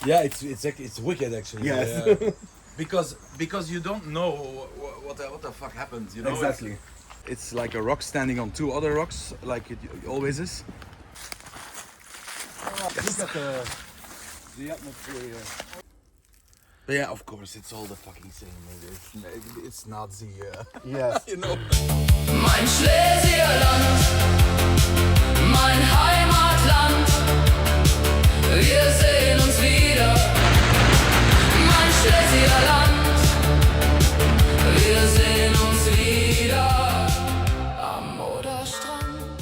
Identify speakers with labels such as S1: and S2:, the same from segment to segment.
S1: Yeah, it's wicked actually.
S2: Yes.
S1: Because you don't know what the fuck happens. You know.
S2: Exactly.
S1: It's like a rock standing on two other rocks, like it always is.
S2: Look at the atmosphere here.
S1: But yeah, of course, it's all the fucking same. It's Nazi,
S2: Yes.
S1: you know.
S3: Mein Schlesierland, mein Heimatland, wir sehen uns wieder. Mein Schlesierland, wir sehen uns wieder am Moderstrand.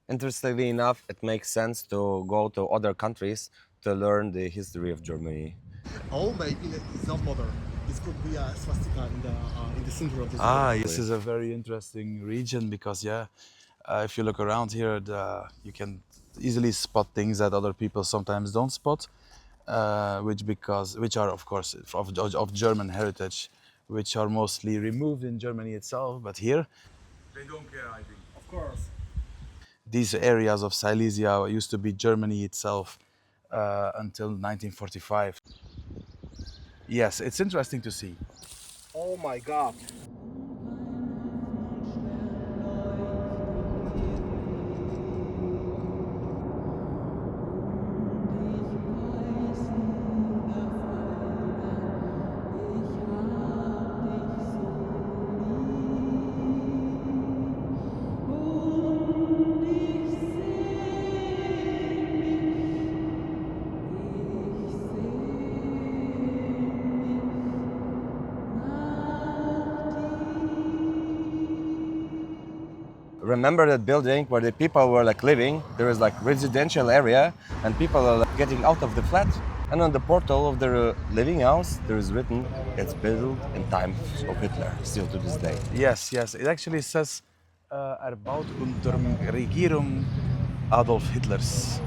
S4: Interestingly enough, it makes sense to go to other countries to learn the history of Germany.
S2: Oh, maybe it's not modern. This could be a swastika in the center of this.
S1: This is a very interesting region because, if you look around here, you can easily spot things that other people sometimes don't spot, which are of course of German heritage, which are mostly removed in Germany itself. But here, they don't care, I think.
S2: Of course.
S1: These areas of Silesia used to be Germany itself until 1945. Yes, it's interesting to see.
S2: Oh my God.
S4: Remember that building where the people were like living? There is like residential area and people are like getting out of the flat. And on the portal of their living house, there is written, it's built in times of Hitler, still to this day.
S1: Yes, it actually says Erbaut unter Regierung Adolf Hitlers.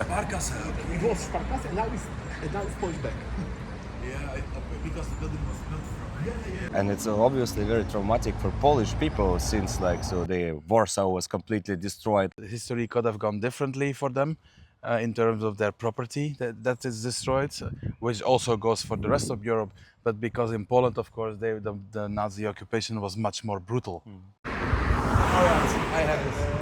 S1: Sparkasse.
S2: It was Sparkasse and now it's pushed back.
S1: Yeah, because the building was built from.
S4: And it's obviously very traumatic for Polish people since the Warsaw was completely destroyed.
S1: History could have gone differently for them in terms of their property that is destroyed, which also goes for the rest of Europe. But because in Poland, of course, the Nazi occupation was much more brutal.
S2: All right, I have this.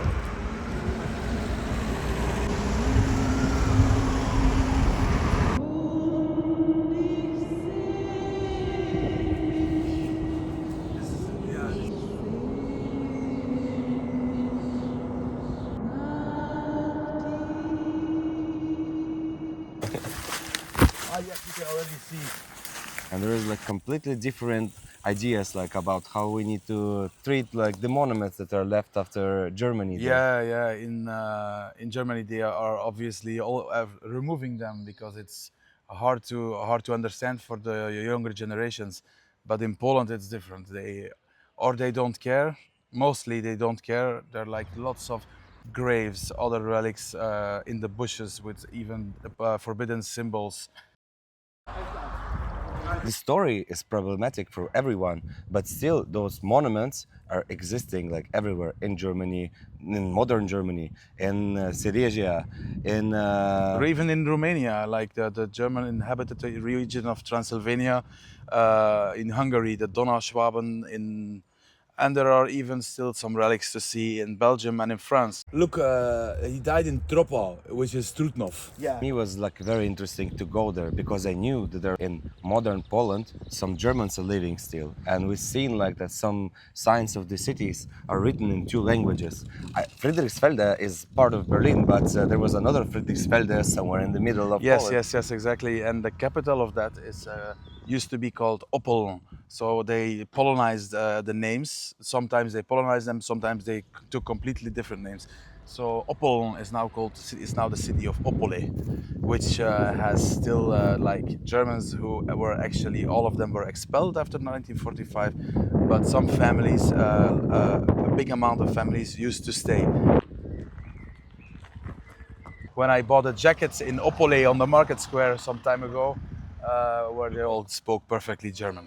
S1: Yes, you can already see.
S4: And there is like completely different ideas like about how we need to treat like the monuments that are left after Germany.
S1: Yeah. In Germany, they are obviously all removing them because it's hard to understand for the younger generations. But in Poland, it's different. They don't care. Mostly, they don't care. There are like lots of graves, other relics in the bushes with even forbidden symbols.
S4: The story is problematic for everyone, but still those monuments are existing like everywhere in Germany, in modern Germany, in Silesia, in
S1: Or even in Romania, like the German inhabited region of Transylvania, in Hungary, the Donauschwaben, and there are even still some relics to see in Belgium and in France. Look, he died in Tropa, which is Trutnov.
S2: Yeah.
S4: It was like very interesting to go there because I knew that there in modern Poland some Germans are living still, and we've seen like that some signs of the cities are written in two languages. Friedrichsfelde is part of Berlin, but there was another Friedrichsfelde somewhere in the middle of Poland.
S1: Yes, exactly. And the capital of that is used to be called Opole. So they Polonized the names. Sometimes they Polonized them. Sometimes they took completely different names. So Opole is now the city of Opole, which has still like Germans who were actually all of them were expelled after 1945, but some families, a big amount of families used to stay. When I bought a jacket in Opole on the market square some time ago, where they all spoke perfectly German.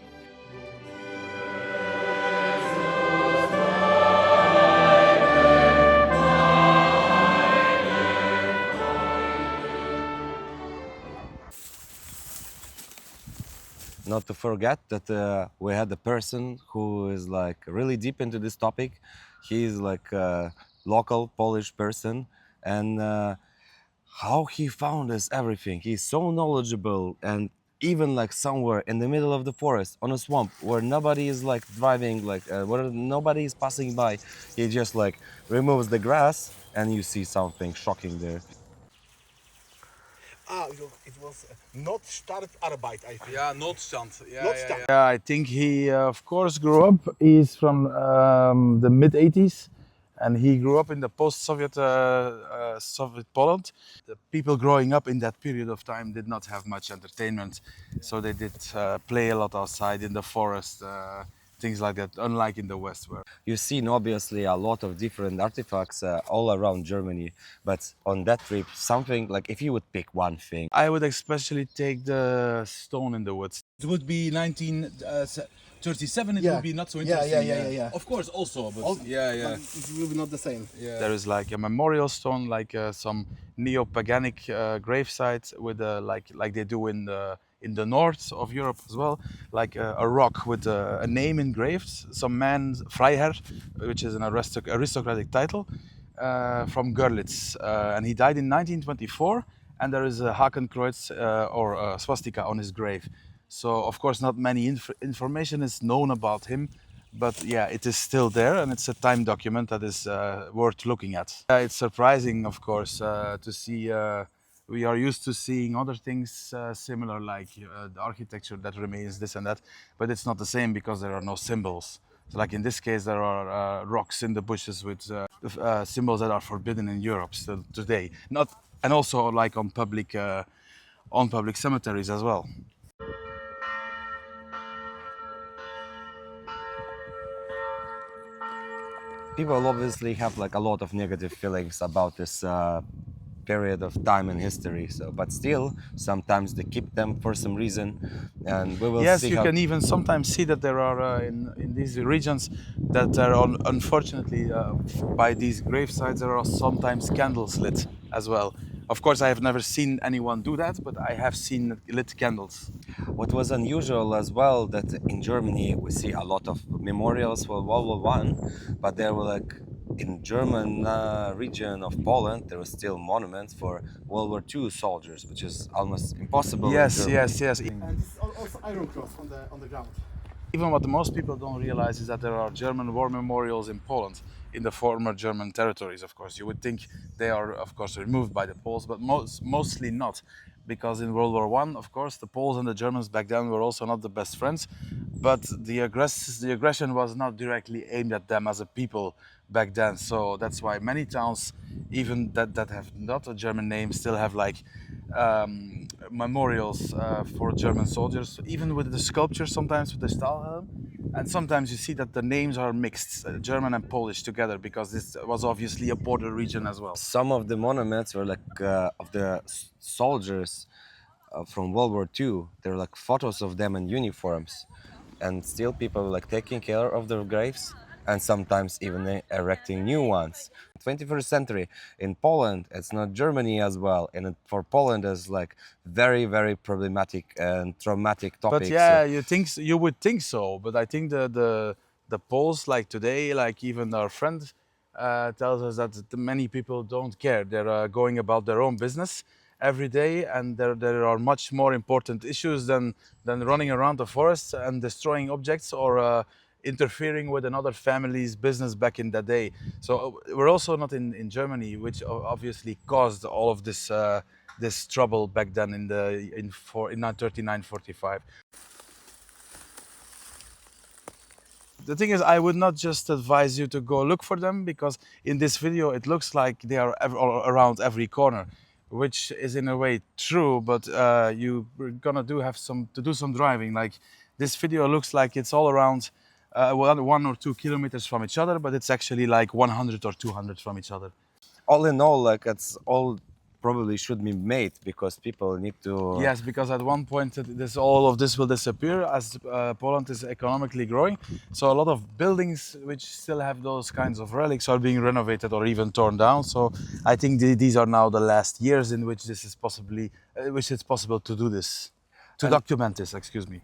S4: not to forget that we had a person who is like really deep into this topic. He is like a local Polish person, and how he found this everything. He's so knowledgeable, and even like somewhere in the middle of the forest on a swamp where nobody is like driving, like where nobody is passing by, he just like removes the grass and you see something shocking there.
S2: It was not Startarbeit, I think.
S1: Yeah, Notstand.
S2: Notstand.
S1: Yeah, I think he, of course, grew up. He's from the mid 80s, and he grew up in the post-Soviet Soviet Poland. The people growing up in that period of time did not have much entertainment, so they did play a lot outside in the forest, things like that. Unlike in the West, where
S4: You've seen obviously a lot of different artifacts all around Germany, but on that trip, something like if you would pick one thing.
S1: I would especially take the stone in the woods. It would be 1937. It
S2: Yeah.
S1: would be not so
S2: Yeah,
S1: interesting.
S2: yeah.
S1: Of course, also, but
S2: But it will be not the same.
S1: There is like a memorial stone, like some neo-paganic gravesite with like they do in the north of Europe as well, like a rock with a name engraved. Some man, Freiherr, which is an aristocratic title, from Görlitz, and he died in 1924. And there is a Hakenkreuz or a swastika on his grave. So of course, not many information is known about him. But yeah, it is still there, and it's a time document that is worth looking at. It's surprising, of course, to see. We are used to seeing other things similar, like the architecture that remains this and that, but it's not the same because there are no symbols. So, like in this case, there are rocks in the bushes with symbols that are forbidden in Europe still today. Not, and also like on public cemeteries as well.
S4: People obviously have like a lot of negative feelings about this period of time in history. So, but still, sometimes they keep them for some reason, and we will
S1: Yes,
S4: see
S1: you
S4: how.
S1: can even sometimes see that there are in these regions that are unfortunately by these grave sites there are sometimes candles lit as well. Of course, I have never seen anyone do that, but I have seen lit candles.
S4: What was unusual as well that in Germany we see a lot of memorials for World War One, but there were like in German region of Poland there were still monuments for World War II soldiers, which is almost impossible. in
S1: Yes,
S4: Germany.
S1: yes.
S2: And this is also Iron Cross on the ground.
S1: Even what most people don't realize is that there are German war memorials in Poland, in the former German territories, of course. You would think they are, of course, removed by the Poles, but mostly not. Because in World War I, of course, the Poles and the Germans back then were also not the best friends. But the aggression was not directly aimed at them as a people back then. So that's why many towns, even that have not a German name, still have like memorials for German soldiers, even with the sculpture, sometimes with the Stahlhelm. And sometimes you see that the names are mixed, German and Polish together, because this was obviously a border region as well.
S4: Some of the monuments were like of the soldiers from World War II. There were like photos of them in uniforms, and still people were like taking care of their graves and sometimes even erecting new ones. 21st century in Poland, it's not Germany as well, and for Poland is like very, very problematic and traumatic topics.
S1: But yeah, you would think so. But I think the Poles, like today, like even our friend tells us that many people don't care. They're going about their own business every day, and there are much more important issues than running around the forest and destroying objects or interfering with another family's business back in that day. So we're also not in Germany, which obviously caused all of this this trouble back then in 1939-45. The thing is, I would not just advise you to go look for them, because in this video it looks like they are all around every corner, which is in a way true, but you're gonna have to do some driving. Like this video looks like it's all around 1 or 2 kilometers from each other, but it's actually like 100 or 200 from each other.
S4: All in all, like it's all probably should be made because people need to.
S1: Yes, because at one point all of this will disappear as Poland is economically growing. So a lot of buildings which still have those kinds of relics are being renovated or even torn down. So I think these are now the last years in which this is possibly, which it's possible to do this, to document this. Excuse me.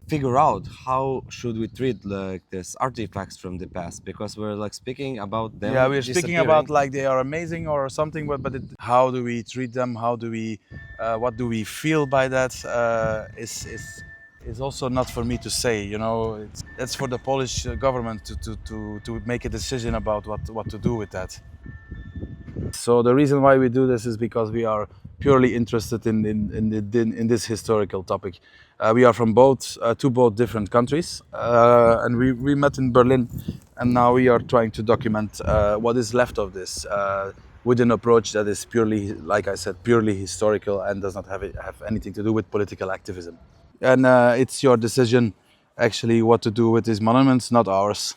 S4: figure out how should we treat like this artifacts from the past, because we're like speaking about them.
S1: Yeah, we're speaking about
S4: disappearing.
S1: like they are amazing or something, but how do we treat them? How do we, what do we feel by that? Is also not for me to say. You know, that's for the Polish government to make a decision about what to do with that. So the reason why we do this is because we are purely interested in this historical topic. We are from both different countries, and we met in Berlin, and now we are trying to document what is left of this with an approach that is purely, like I said, purely historical and does not have anything to do with political activism. And it's your decision, actually, what to do with these monuments, not ours.